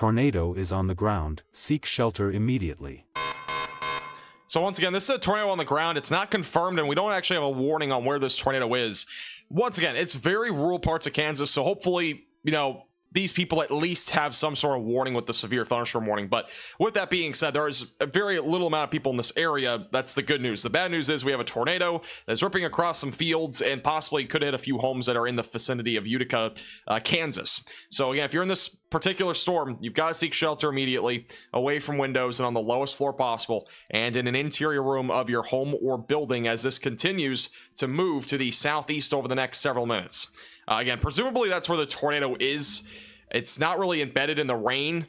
tornado is on the ground. Seek shelter immediately. So once again, this is a tornado on the ground. It's not confirmed, and we don't actually have a warning on where this tornado is. Once again, it's very rural parts of Kansas, so hopefully, you know, these people at least have some sort of warning with the severe thunderstorm warning. But with that being said, there is a very little amount of people in this area. That's the good news. The bad news is we have a tornado that's ripping across some fields and possibly could hit a few homes that are in the vicinity of Utica, Kansas. So again, if you're in this particular storm, you've got to seek shelter immediately, away from windows and on the lowest floor possible, and in an interior room of your home or building as this continues to move to the southeast over the next several minutes. Again, presumably that's where the tornado is. It's not really embedded in the rain.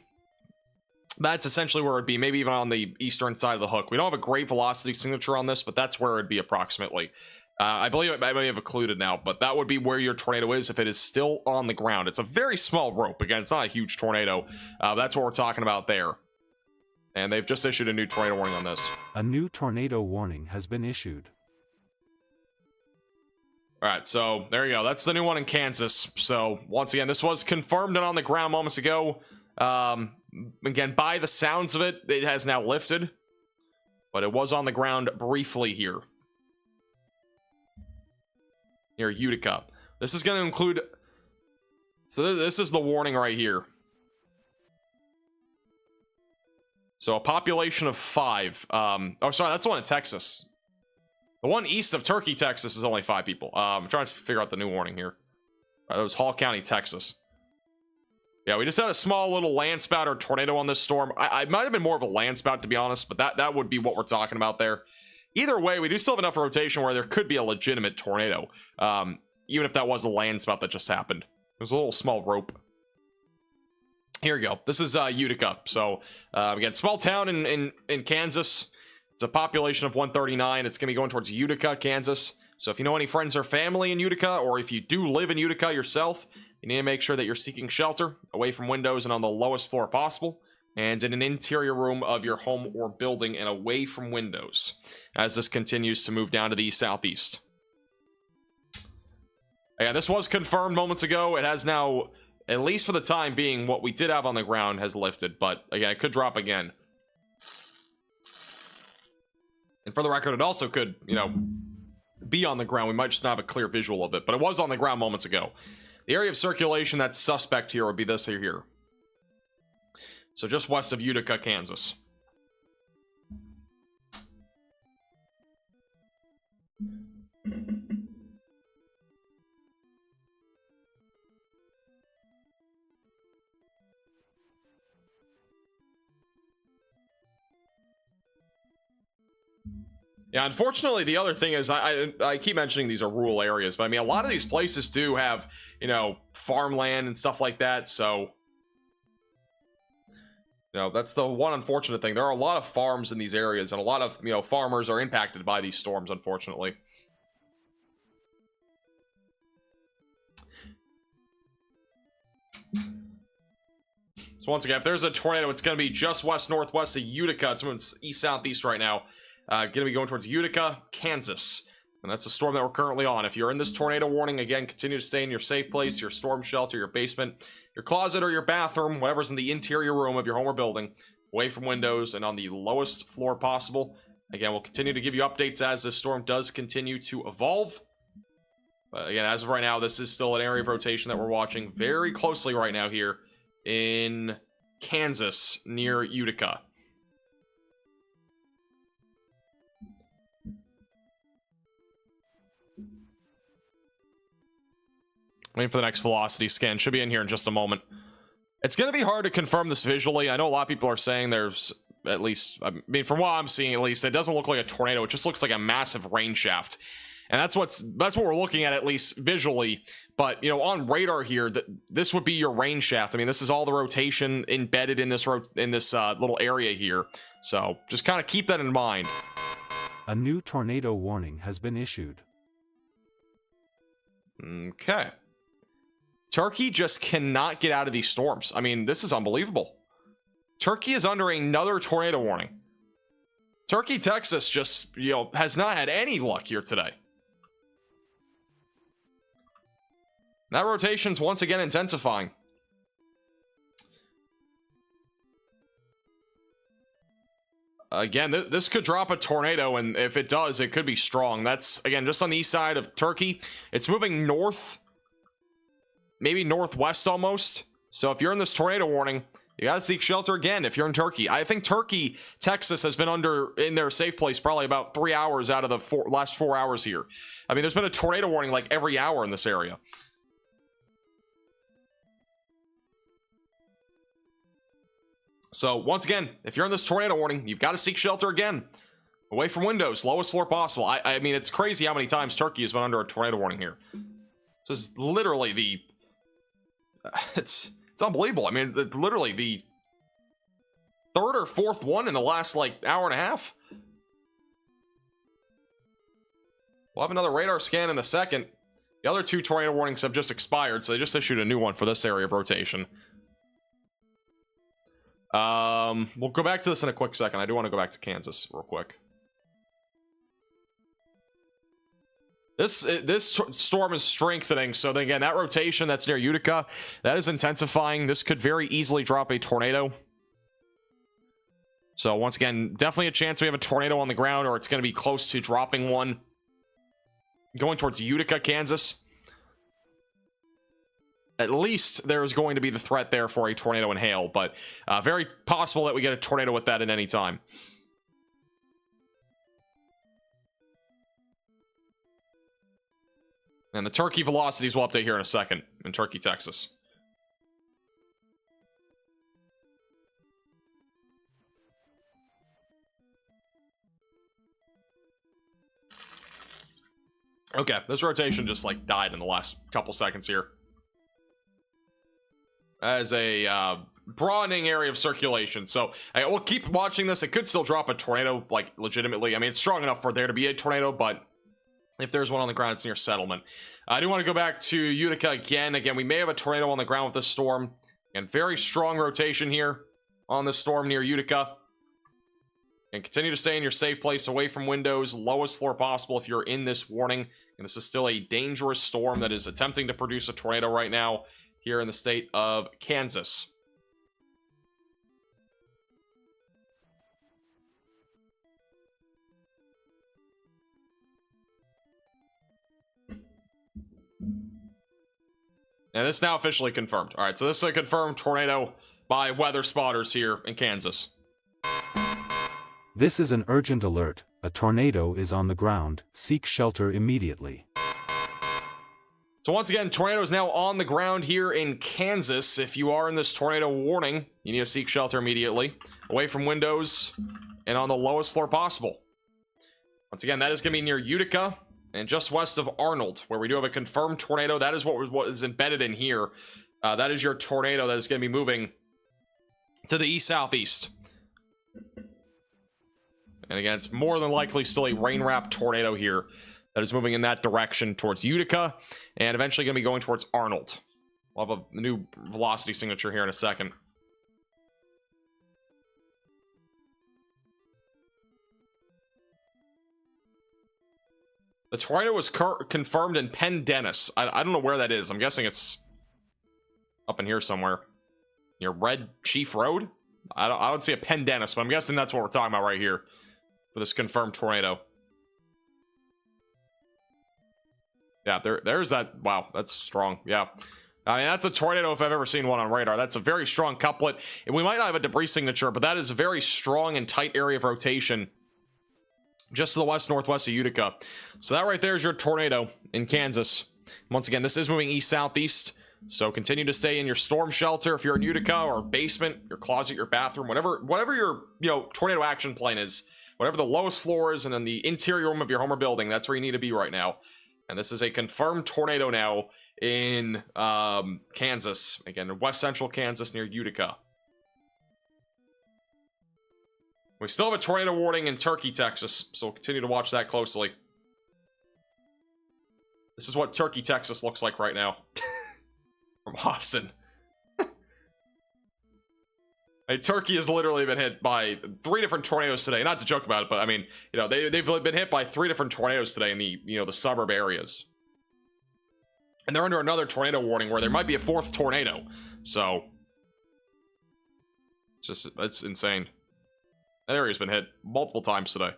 That's essentially where it'd be, maybe even on the eastern side of the hook. We don't have a great velocity signature on this, but that's where it'd be approximately. I believe I may have occluded now, but that would be where your tornado is if it is still on the ground. It's a very small rope. Again, it's not a huge tornado. That's what we're talking about there. And they've just issued a new tornado warning on this. A new tornado warning has been issued. All right, so there you go. That's the new one in Kansas. So once again, this was confirmed and on the ground moments ago. Again, by the sounds of it, it has now lifted, but it was on the ground briefly here near Utica. This is going to include, so this is the warning right here. So a population of 5. Oh, sorry, that's the one in Texas. The one east of Turkey, Texas is only 5 people. I'm trying to figure out the new warning here. That was Hall County, Texas. Yeah, we just had a small little landspout or tornado on this storm. I might have been more of a landspout, to be honest, but that would be what we're talking about there. Either way, we do still have enough rotation where there could be a legitimate tornado, even if that was a landspout that just happened. It was a little small rope. Here we go. This is Utica. So, again, small town in Kansas. It's a population of 139. It's going to be going towards Utica, Kansas. So if you know any friends or family in Utica, or if you do live in Utica yourself, you need to make sure that you're seeking shelter away from windows and on the lowest floor possible, and in an interior room of your home or building and away from windows as this continues to move down to the southeast. Yeah, this was confirmed moments ago. It has now, at least for the time being, what we did have on the ground has lifted, but again, it could drop again. And for the record, it also could, you know, be on the ground. We might just not have a clear visual of it, but it was on the ground moments ago. The area of circulation that's suspect here would be this here. So just west of Utica, Kansas. Yeah, unfortunately, the other thing is I keep mentioning these are rural areas, but I mean, a lot of these places do have, you know, farmland and stuff like that. So, you know, that's the one unfortunate thing. There are a lot of farms in these areas, and a lot of, you know, farmers are impacted by these storms, unfortunately. So once again, if there's a tornado, it's going to be just west-northwest of Utica. It's moving east-southeast right now. Going to be going towards Utica, Kansas. And that's the storm that we're currently on. If you're in this tornado warning, again, continue to stay in your safe place, your storm shelter, your basement, your closet, or your bathroom, whatever's in the interior room of your home or building, away from windows and on the lowest floor possible. Again, we'll continue to give you updates as this storm does continue to evolve. But again, as of right now, this is still an area of rotation that we're watching very closely right now here in Kansas near Utica. Waiting for the next velocity scan. Should be in here in just a moment. It's going to be hard to confirm this visually. I know a lot of people are saying there's, at least, I mean, from what I'm seeing at least, it doesn't look like a tornado. It just looks like a massive rain shaft. And that's what we're looking at least visually. But, you know, on radar here, this would be your rain shaft. I mean, this is all the rotation embedded in this little area here. So just kind of keep that in mind. A new tornado warning has been issued. Okay. Turkey just cannot get out of these storms. I mean, this is unbelievable. Turkey is under another tornado warning. Turkey, Texas just, you know, has not had any luck here today. That rotation's once again intensifying. Again, this could drop a tornado, and if it does, it could be strong. That's, again, just on the east side of Turkey. It's moving north, maybe northwest almost. So if you're in this tornado warning, you gotta seek shelter again if you're in Turkey. I think Turkey, Texas has been in their safe place probably about 3 hours out of the last 4 hours here. I mean, there's been a tornado warning like every hour in this area. So once again, if you're in this tornado warning, you've got to seek shelter again. Away from windows, lowest floor possible. I mean, it's crazy how many times Turkey has been under a tornado warning here. This is literally the... It's unbelievable. I mean, literally the third or fourth one in the last, like, hour and a half. We'll have another radar scan in a second. The other 2 tornado warnings have just expired, so they just issued a new one for this area of rotation. We'll go back to this in a quick second. I do want to go back to Kansas real quick. This storm is strengthening, so then again, that rotation that's near Utica, that is intensifying. This could very easily drop a tornado. So once again, definitely a chance we have a tornado on the ground, or it's going to be close to dropping one. Going towards Utica, Kansas. At least there's going to be the threat there for a tornado and hail, but very possible that we get a tornado with that at any time. And the Turkey velocities will update here in a second in Turkey, Texas. Okay, this rotation just like died in the last couple seconds here. As a broadening area of circulation, so we'll keep watching this. It could still drop a tornado, like legitimately. I mean, it's strong enough for there to be a tornado, but if there's one on the ground, it's near settlement. I do want to go back to Utica again. Again, we may have a tornado on the ground with this storm. And very strong rotation here on the storm near Utica. And continue to stay in your safe place, away from windows, lowest floor possible if you're in this warning. And this is still a dangerous storm that is attempting to produce a tornado right now here in the state of Kansas. And this is now officially confirmed. All right, so this is a confirmed tornado by weather spotters here in Kansas. This is an urgent alert. A tornado is on the ground. Seek shelter immediately. So once again, tornado is now on the ground here in Kansas. If you are in this tornado warning, you need to seek shelter immediately. Away from windows and on the lowest floor possible. Once again, that is going to be near Utica and just west of Arnold, where we do have a confirmed tornado. That is what is embedded in here. That is your tornado that is going to be moving to the east-southeast. And again, it's more than likely still a rain-wrapped tornado here that is moving in that direction towards Utica and eventually going to be going towards Arnold. We'll have a new velocity signature here in a second. The tornado was confirmed in Penn Dennis. I don't know where that is. I'm guessing it's up in here somewhere. Near Red Chief Road? I don't see a Penn Dennis, but I'm guessing that's what we're talking about right here for this confirmed tornado. Yeah, there's that. Wow, that's strong. Yeah. I mean, that's a tornado if I've ever seen one on radar. That's a very strong couplet. And we might not have a debris signature, but that is a very strong and tight area of rotation just to the west-northwest of Utica. So that right there is your tornado in Kansas. Once again, this is moving east-southeast, so continue to stay in your storm shelter if you're in Utica, or basement, your closet, your bathroom, whatever your tornado action plan is, whatever the lowest floor is, and then the interior room of your home or building, that's where you need to be right now. And this is a confirmed tornado now in Kansas. Again, west central Kansas near Utica. We still have a tornado warning in Turkey, Texas, so we'll continue to watch that closely. This is what Turkey, Texas looks like right now. From Austin. Turkey has literally been hit by 3 different tornadoes today. Not to joke about it, but I mean, they've been hit by 3 different tornadoes today in the suburb areas. And they're under another tornado warning where there might be a 4th tornado. So it's insane. That area's been hit multiple times today.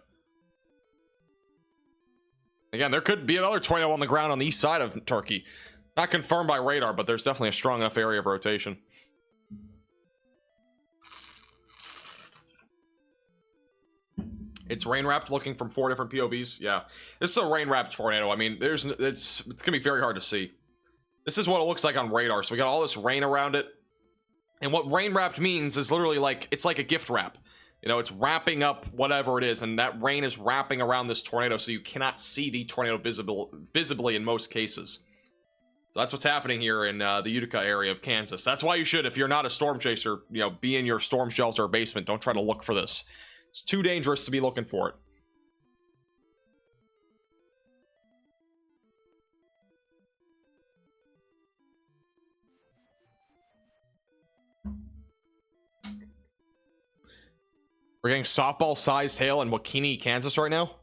Again, there could be another tornado on the ground on the east side of Turkey. Not confirmed by radar, but there's definitely a strong enough area of rotation. It's rain wrapped, looking from 4 different POVs. Yeah, this is a rain wrapped tornado. I mean, it's gonna be very hard to see. This is what it looks like on radar. So we got all this rain around it, and what rain wrapped means is literally like it's like a gift wrap. You know, it's wrapping up whatever it is, and that rain is wrapping around this tornado, so you cannot see the tornado visibly in most cases. So that's what's happening here in the Utica area of Kansas. That's why you should, if you're not a storm chaser, you know, be in your storm shelter or basement. Don't try to look for this. It's too dangerous to be looking for it. We're getting softball-sized hail in Wakini, Kansas right now.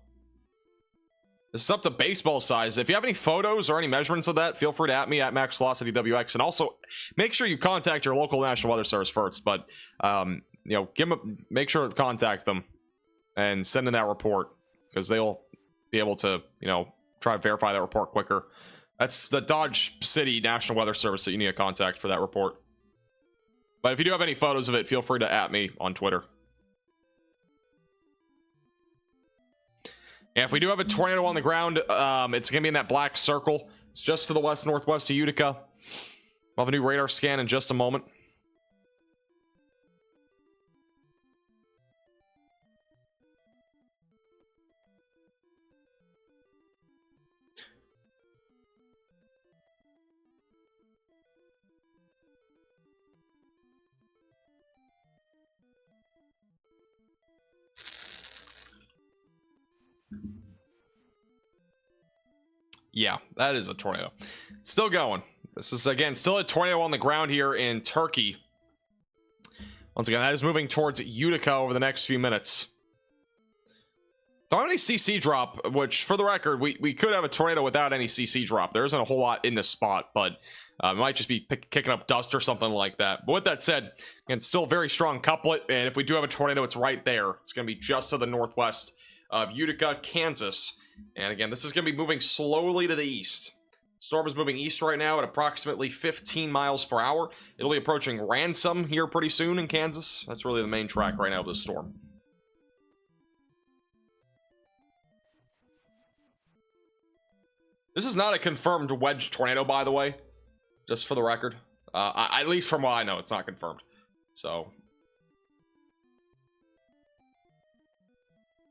This is up to baseball size. If you have any photos or any measurements of that, feel free to at me at MaxVelocityWX, and also make sure you contact your local National Weather Service first. But you know, make sure to contact them and send in that report, because they'll be able to, you know, try to verify that report quicker. That's the Dodge City National Weather Service that you need to contact for that report. But if you do have any photos of it, feel free to at me on Twitter. Yeah, if we do have a tornado on the ground, it's going to be in that black circle. It's just to the west-northwest of Utica. We'll have a new radar scan in just a moment. Yeah, that is a tornado. It's still going. This is, again, still a tornado on the ground here in Turkey. Once again, that is moving towards Utica over the next few minutes. Don't have any CC drop, which, for the record, we could have a tornado without any CC drop. There isn't a whole lot in this spot, but it might just be kicking up dust or something like that. But with that said, again, still a very strong couplet, and if we do have a tornado, it's right there. It's going to be just to the northwest of Utica, Kansas. And again, this is going to be moving slowly to the east. Storm is moving east right now at approximately 15 miles per hour. It'll be approaching Ransom here pretty soon in Kansas. That's really the main track right now of the storm. This is not a confirmed wedge tornado, by the way, just for the record. At least from what I know, it's not confirmed. So,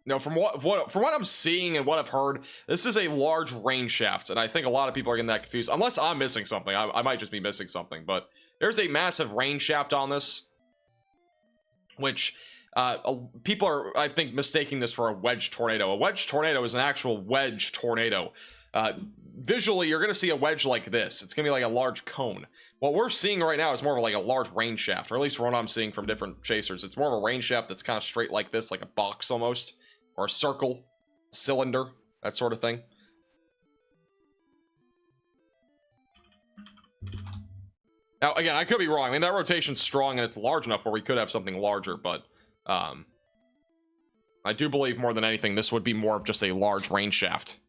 no, from what I'm seeing and what I've heard, this is a large rain shaft, and I think a lot of people are getting that confused. Unless I'm missing something, I might just be missing something. But there's a massive rain shaft on this, which people are, I think, mistaking this for a wedge tornado. A wedge tornado is an actual wedge tornado. Visually, you're going to see a wedge like this. It's going to be like a large cone. What we're seeing right now is more of like a large rain shaft, or at least from what I'm seeing from different chasers. It's more of a rain shaft that's kind of straight like this, like a box almost, or a circle, cylinder, that sort of thing. Now, again, I could be wrong. I mean, that rotation's strong and it's large enough where we could have something larger, but I do believe more than anything, this would be more of just a large rain shaft.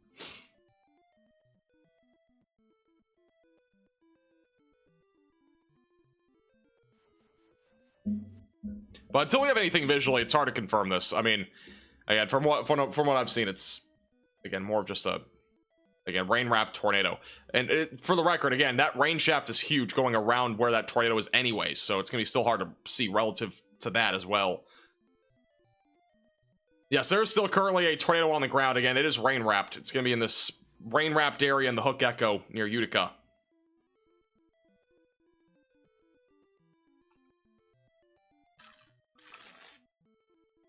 But until we have anything visually, it's hard to confirm this. I mean, again, from what I've seen, it's, again, more of just a, again, rain-wrapped tornado. And for the record, again, that rain shaft is huge going around where that tornado is anyways, so it's going to be still hard to see relative to that as well. Yes, there is still currently a tornado on the ground. Again, it is rain-wrapped. It's going to be in this rain-wrapped area in the Hook Echo near Utica.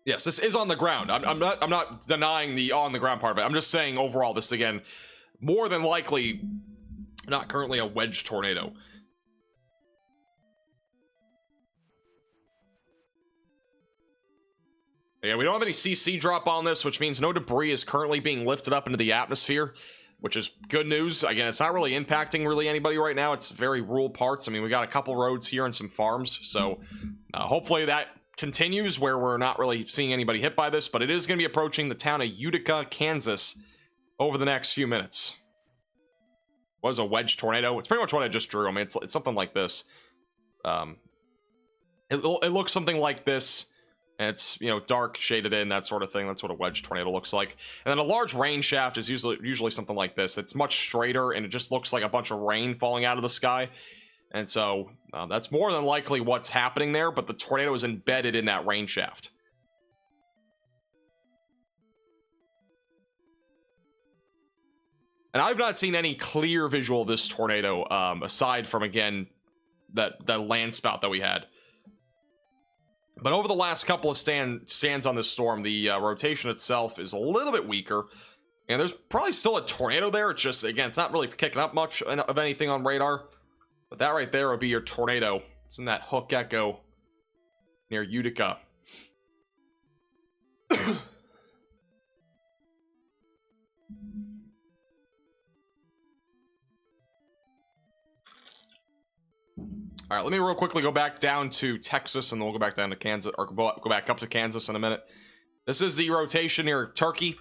Yes, this is on the ground. I'm not denying the on the ground part of it. I'm just saying overall, this, again, more than likely not currently a wedge tornado. Yeah, we don't have any CC drop on this, which means no debris is currently being lifted up into the atmosphere, which is good news. Again, it's not really impacting anybody right now. It's very rural parts. I mean, we got a couple roads here and some farms, so hopefully that continues where we're not really seeing anybody hit by this, but it is going to be approaching the town of Utica, Kansas over the next few minutes. Was a wedge tornado. It's pretty much what I just drew. I mean, it's something like this. It looks something like this, and it's, you know, dark, shaded in, that sort of thing. That's what a wedge tornado looks like. And then a large rain shaft is usually something like this. It's much straighter, and it just looks like a bunch of rain falling out of the sky. And so that's more than likely what's happening there, but the tornado is embedded in that rain shaft. And I've not seen any clear visual of this tornado, aside from, again, that landspout that we had. But over the last couple of stands on this storm, the rotation itself is a little bit weaker. And there's probably still a tornado there. It's just, again, it's not really kicking up much of anything on radar. But that right there would be your tornado. It's in that Hook Echo near Utica. All right, let me real quickly go back down to Texas, and then we'll go back down to Kansas, or go back up to Kansas in a minute. This is the rotation near Turkey.